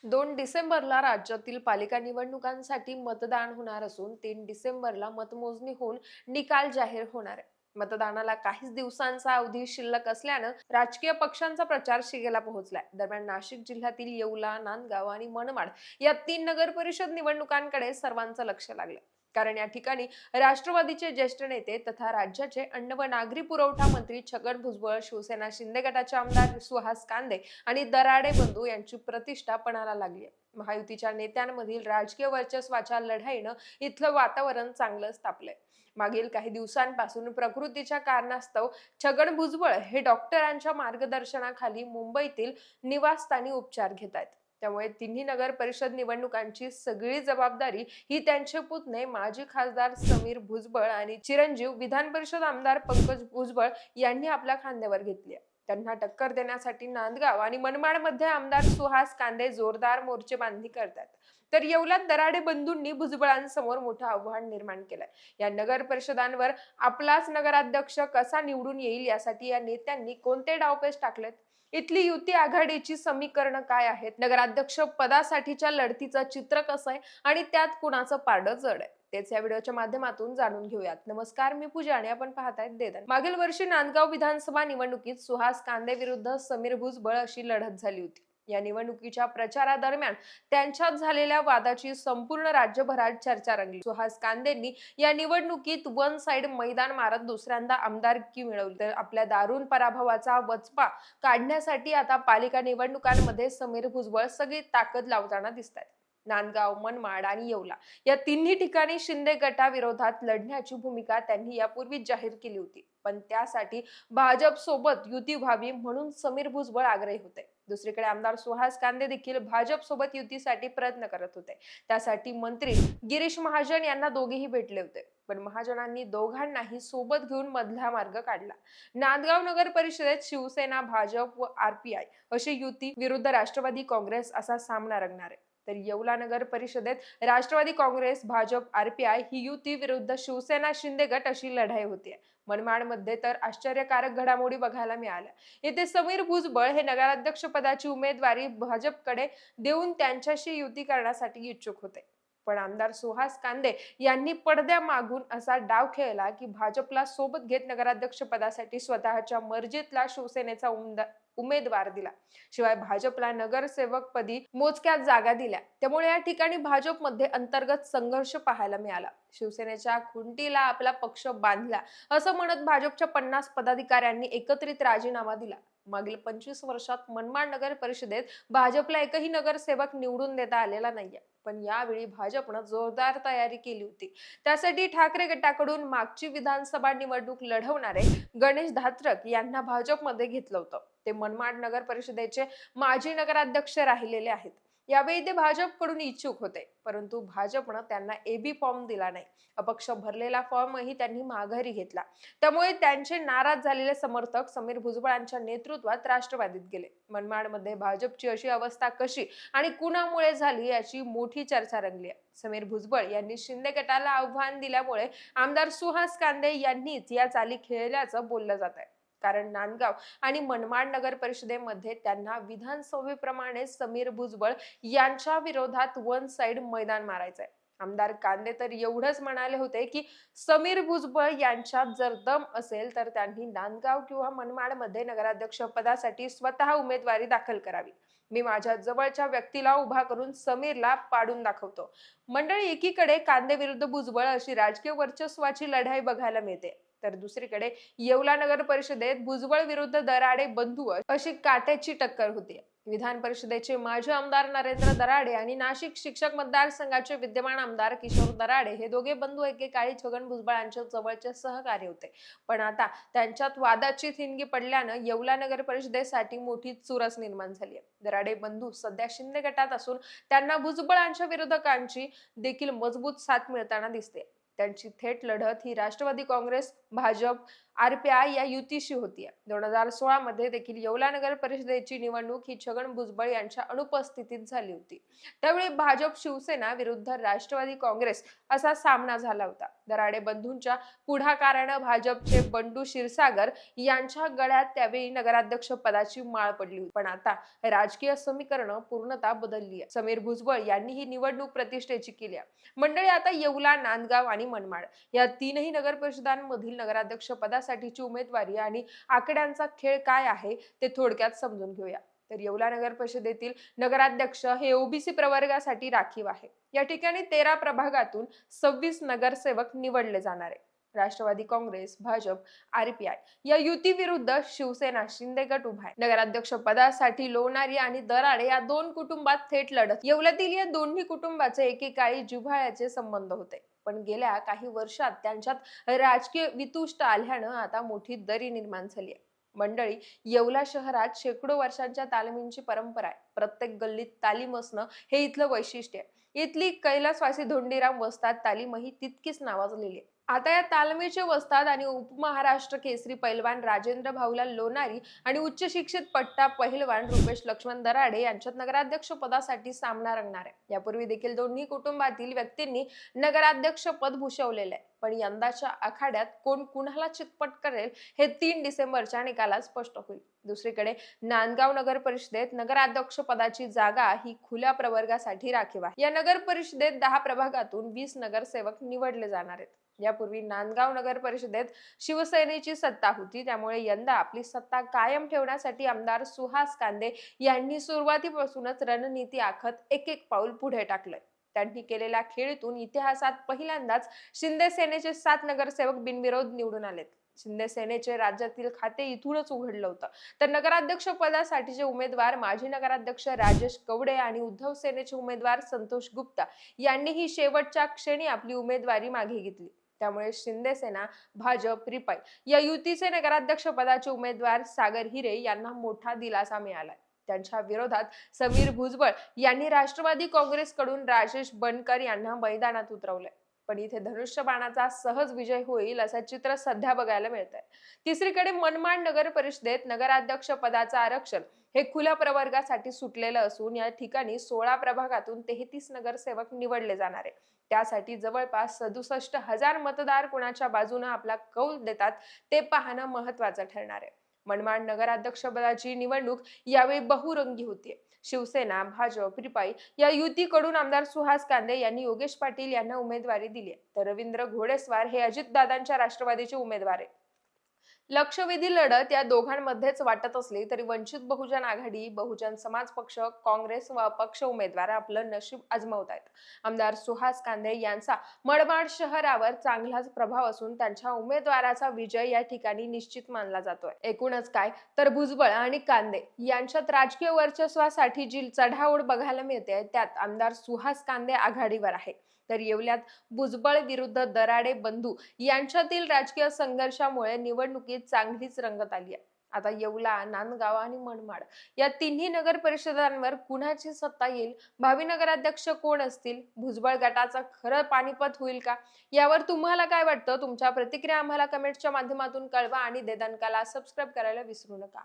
2 डिसेंबरला राज्यातील पालिका निवडणुकांसाठी मतदान होणार असून 3 डिसेंबरला मतमोजणी होऊन निकाल जाहीर होणार आहे. मतदानाला काहीच दिवसांचा अवधी शिल्लक असल्यानं राजकीय पक्षांचा प्रचार शिगेला पोहोचलाय. दरम्यान नाशिक जिल्ह्यातील येवला, नांदगाव आणि मनमाड या 3 नगर परिषद निवडणुकांकडे सर्वांचं लक्ष लागलंय. कारण या ठिकाणी राष्ट्रवादीचे ज्येष्ठ नेते तथा राज्याचे अन्न व नागरी पुरवठा मंत्री छगन भुजबळ, शिवसेना शिंदे गटाचे आमदार सुहास कांदे आणि दराडे बंधू यांची प्रतिष्ठा पणाला लागली आहे. महायुतीच्या नेत्यांमधील राजकीय वर्चस्वाच्या लढाईनं इथलं वातावरण चांगलंच तापलंय. मागील काही दिवसांपासून प्रकृतीच्या कारणास्तव छगन भुजबळ हे डॉक्टरांच्या मार्गदर्शनाखाली मुंबईतील निवासस्थानी उपचार घेत आहेत. त्यामुळे तिन्ही नगर परिषद निवडणुकांची सगळी जबाबदारी ही त्यांचे पुतणे माजी खासदार समीर भुजबळ आणि चिरंजीव विधान परिषद आमदार पंकज भुजबळ यांनी आपल्या खांद्यावर घेतली आहे. त्यांना टक्कर देण्यासाठी नांदगाव आणि मनमाडमध्ये आमदार सुहास कांदे जोरदार मोर्चे बांधणी करतात. तर येवल्यात दराडे बंधूंनी भुजबळांसमोर मोठं आव्हान निर्माण केलंय. या नगर परिषदांवर आपलाच नगराध्यक्ष कसा निवडून येईल यासाठी या नेत्यांनी कोणते डावपेच टाकलेत? इथली युती आघाडीची समीकरणं काय आहेत? नगराध्यक्ष पदासाठीच्या लढतीचं चित्र कसं आहे आणि त्यात कुणाचं पारडं जड आहे? तेच या व्हिडिओच्या माध्यमातून जाणून घेऊयात. नमस्कार, मी पूजा आणि आपण पाहतायत देदन. मागील वर्षी नांदगाव विधानसभा निवडणुकीत सुहास कांदे विरुद्ध समीर भुजबळ अशी लढत झाली होती. या निवडणुकीच्या प्रचारादरम्यान त्यांच्यात झालेल्या वादाची संपूर्ण राज्यभरात चर्चा रंगली. सुहास कांदेंनी या निवडणुकीत वन साइड मैदान मारत दुसऱ्यांदा आमदारकी मिळवली. तर आपल्या दारुण पराभवाचा वचपा काढण्यासाठी आता पालिका निवडणुकांमध्ये समीर भुजबळ सगळी ताकद लावताना दिसतात. नांदगाव, मनमाड आणि येवला या तिन्ही ठिकाणी शिंदे गटाविरोधात लढण्याची भूमिका त्यांनी यापूर्वीच जाहीर केली होती. पण त्यासाठी भाजप सोबत युती व्हावी म्हणून समीर भुजबळ आग्रही होते. दुसरीकडे आमदार सुहास कांदे देखील भाजप सोबत युतीसाठी प्रयत्न करत होते. त्यासाठी मंत्री गिरीश महाजन यांना दोघेही भेटले होते. पण महाजनांनी दोघांनाही सोबत घेऊन मधला मार्ग काढला. नांदगाव नगर परिषदेत शिवसेना, भाजप व RPI अशी युती विरुद्ध राष्ट्रवादी काँग्रेस असा सामना रंगणार आहे. तर येवला नगर परिषदेत राष्ट्रवादी काँग्रेस, भाजप, RPI ही युती विरुद्ध शिवसेना शिंदे गट अशी लढाई होती. मनमाडमध्ये तर आश्चर्यकारक घडामोडी बघायला मिळाल्या. येथे समीर भुजबळ हे नगराध्यक्ष पदाची उमेदवारी भाजपकडे देऊन त्यांच्याशी युती करण्यासाठी इच्छुक होते. पण आमदार सुहास कांदे यांनी पडद्यामागून असा डाव खेळला की भाजपला सोबत घेत नगराध्यक्ष पदासाठी स्वतःच्या मर्जीतला शिवसेनेचा उमेदवार दिला. शिवाय भाजपला नगरसेवक पदी मोजक्या जागा दिल्या. त्यामुळे या ठिकाणी भाजपमध्ये अंतर्गत संघर्ष पाहायला मिळाला. शिवसेनेच्या खुंटीला आपला पक्ष बांधला असं म्हणत भाजपच्या 50 पदाधिकाऱ्यांनी एकत्रित राजीनामा दिला. मागील 25 वर्षात मनमाड नगर परिषदेत भाजपला एकही नगरसेवक निवडून देता आलेला नाहीये. पण यावेळी भाजपनं जोरदार तयारी केली होती. त्यासाठी ठाकरे गटाकडून मागची विधानसभा निवडणूक लढवणारे गणेश धात्रक यांना भाजपमध्ये घेतलं होतं. ते मनमाड नगर परिषदेचे माजी नगराध्यक्ष राहिलेले आहेत. यावेळी ते भाजपकडून इच्छुक होते, परंतु भाजपनं त्यांना AB फॉर्म दिला नाही. अपक्ष भरलेला फॉर्मही त्यांनी माघारी घेतला. त्यामुळे त्यांचे नाराज झालेले समर्थक समीर भुजबळांच्या नेतृत्वात राष्ट्रवादीत गेले. मनमाडमध्ये भाजपची अशी अवस्था कशी आणि कुणामुळे झाली याची मोठी चर्चा रंगली आहे. समीर भुजबळ यांनी शिंदे गटाला आव्हान दिल्यामुळे आमदार सुहास कांदे यांनीच या चाली खेळल्याचं बोललं जात आहे. कारण नांदगाव आणि मनमाड नगर परिषदेमध्ये त्यांना विधानसभेप्रमाणे समीर भुजबळ यांच्या विरोधात वन साइड मैदान मारायचंय. आमदार कांदे तर एवढंच म्हणाले होते की समीर भुजबळ यांच्यात जर दम असेल तर त्यांनी नांदगाव किंवा मनमाडमध्ये नगराध्यक्ष पदासाठी स्वतः उमेदवारी दाखल करावी. मी माझ्या जवळच्या व्यक्तीला उभा करून समीरला पाडून दाखवतो. मंडळी, एकीकडे कांदे विरुद्ध भुजबळ अशी राजकीय वर्चस्वाची लढाई बघायला मिळते, तर दुसरीकडे येवला नगर परिषदेत भुजबळ विरुद्ध दराडे बंधू अशी काट्याची टक्कर होती. विधान परिषदेचे माजी आमदार नरेंद्र दराडे आणि नाशिक शिक्षक मतदारसंघाचे विद्यमान आमदार किशोर दराडे हे दोघे बंधू एकेकाळी छगन भुजबळांच्या जवळचे सहकारी होते. पण आता त्यांच्यात वादाची थिणगी पडल्यानं येवला नगर परिषदेसाठी मोठी चुरस निर्माण झाली आहे. दराडे बंधू सध्या शिंदे गटात असून त्यांना भुजबळांच्या विरोधकांची देखील मजबूत साथ मिळताना दिसते. त्यांची थेट लढत ही राष्ट्रवादी काँग्रेस, भाजप RPI या युतीशी होतीये. 2016 मध्ये देखील येवला नगर परिषदेची निवडणूक ही छगन भुजबळ यांच्या अनुपस्थितीत झाली होती. त्यावेळी भाजप शिवसेना विरुद्ध राष्ट्रवादी काँग्रेस असा सामना झाला होता. दराडे बंधूंच्या पुढाकारानं भाजपचे बंडू क्षीरसागर यांच्या गळ्यात त्यावेळी नगराध्यक्ष पदाची माळ पडली होती. पण आता राजकीय समीकरण पूर्णतः बदलली आहे. समीर भुजबळ यांनी ही निवडणूक प्रतिष्ठेची केली आहे. मंडळी, आता येवला, नांदगाव आणि मनमाड या तीनही नगर परिषदांमधील नगराध्यक्ष पदासाठीची उमेदवारी आणि आकड्यांचा खेळ काय आहे ते थोडक्यात समजून घेऊया. तर येवला नगर परिषदेतील नगराध्यक्ष हे ओबीसी प्रवर्गासाठी राखीव आहे. या ठिकाणी 13 प्रभागातून 26 नगरसेवक निवडले जाणार आहे. राष्ट्रवादी काँग्रेस, भाजप, RPI या युती विरुद्ध शिवसेना शिंदे गट उभा आहे. नगराध्यक्ष पदासाठी लोणारी आणि दराडे या दोन कुटुंबात थेट लढत. येवल्यातील या दोन्ही कुटुंबाचे एकेकाळी जिव्हाळ्याचे संबंध होते. पण गेल्या काही वर्षात त्यांच्यात राजकीय वितुष्ट आल्यानं आता मोठी दरी निर्माण झाली आहे. मंडळी, येवला शहरात शेकडो वर्षांच्या तालमींची परंपरा आहे. प्रत्येक गल्लीत तालीम असणं हे इथलं वैशिष्ट्य आहे. इथली कैलासवासी धोंडीराम वस्ताद तालीमही तितकीच नावाजलेली आहे. आता या तालमीचे वस्ताद आणि उपमहाराष्ट्र केसरी पैलवान राजेंद्र भाऊलाल लोणारी आणि उच्च शिक्षित पट्टा पहिलवान रुपेश लक्ष्मण दराडे यांच्यात नगराध्यक्ष पदासाठी सामना रंगणार आहे. यापूर्वी देखील दोन्ही कुटुंबातील व्यक्तींनी नगराध्यक्ष पद भूषवलेले आहे. पण यंदाच्या आखाड्यात कोण कुणाला चितपट करेल हे 3 डिसेंबरच्या निकालात स्पष्ट होईल. दुसरीकडे नांदगाव नगर परिषदेत नगराध्यक्ष पदाची जागा ही खुल्या प्रवर्गासाठी राखीव आहे. या नगर परिषदेत 10 प्रभागातून 20 नगरसेवक निवडले जाणार आहेत. यापूर्वी नांदगाव नगर परिषदेत शिवसेनेची सत्ता होती. त्यामुळे यंदा आपली सत्ता कायम ठेवण्यासाठी आमदार सुहास कांदे यांनी सुरुवातीपासूनच रणनीती आखत एक पाऊल पुढे टाकलंय. त्यांनी केलेल्या खेळीतून इतिहासात पहिल्यांदाच शिंदे सेनेचे 7 नगरसेवक बिनविरोध निवडून आलेत. शिंदे सेनेचे राज्यातील खाते इथूनच उघडलं होतं. तर नगराध्यक्ष पदासाठीचे उमेदवार माजी नगराध्यक्ष राजेश कवडे आणि उद्धव सेनेचे उमेदवार संतोष गुप्ता यांनीही शेवटच्या क्षणी आपली उमेदवारी मागे घेतली. त्यामुळे शिंदे सेना, भाजप, रिपाई या युतीचे नगराध्यक्ष पदाचे उमेदवार सागर हिरे यांना मोठा दिलासा मिळालाय. त्यांच्या विरोधात समीर भुजबळ यांनी राष्ट्रवादी काँग्रेसकडून राजेश बनकर यांना मैदानात उतरवलंय. पण इथे धनुष्यबाणाचा सहज विजय होईल असं चित्र सध्या बघायला मिळतंय. तिसरीकडे मनमाड नगर परिषदेत नगराध्यक्ष पदाचं आरक्षण हे खुल्या प्रवर्गासाठी सुटलेलं असून या ठिकाणी 16 प्रभागातून 33 नगरसेवक निवडले जाणार आहे. त्यासाठी जवळपास 67,000 मतदार कोणाच्या बाजूने आपला कौल देतात ते पाहणं महत्वाचं ठरणार आहे. मनमाड नगराध्यक्षपदाची निवडणूक यावेळी बहुरंगी होतीये. शिवसेना, भाजप, रिपाई या युतीकडून आमदार सुहास कांदे यांनी योगेश पाटील यांना उमेदवारी दिली आहे. तर रवींद्र घोडेस्वार हे अजितदादांच्या राष्ट्रवादीचे उमेदवार आहेत. लक्षवेधी लढत या दोघांमध्येच वाटत असली तरी वंचित बहुजन आघाडी, बहुजन समाज पक्ष, काँग्रेस व अपक्ष उमेदवार आपलं नशीब आजमावत आहेत. आमदार सुहास कांदे यांचा मनमाड शहरावर चांगलाच प्रभाव असून त्यांच्या उमेदवाराचा विजय या ठिकाणी निश्चित मानला जातोय. एकूणच काय तर भुजबळ आणि कांदे यांच्यात राजकीय वर्चस्वासाठी जी चढाओढ बघायला मिळते त्यात आमदार सुहास कांदे आघाडीवर आहे. तर येवल्यात भुजबळ विरुद्ध दराडे बंधू यांच्यातील राजकीय संघर्षामुळे निवडणुकीत चांगलीच रंगत आली आहे. आता येवला, नांदगाव आणि मनमाड या तिन्ही नगर परिषदांवर कुणाची सत्ता येईल, भावी नगराध्यक्ष कोण असतील, भुजबळ गटाचं खरं पानिपत होईल का, यावर तुम्हाला काय वाटतं? तुमच्या प्रतिक्रिया आम्हाला कमेंटच्या माध्यमातून कळवा आणि दे दणकाला सबस्क्राईब करायला विसरू नका.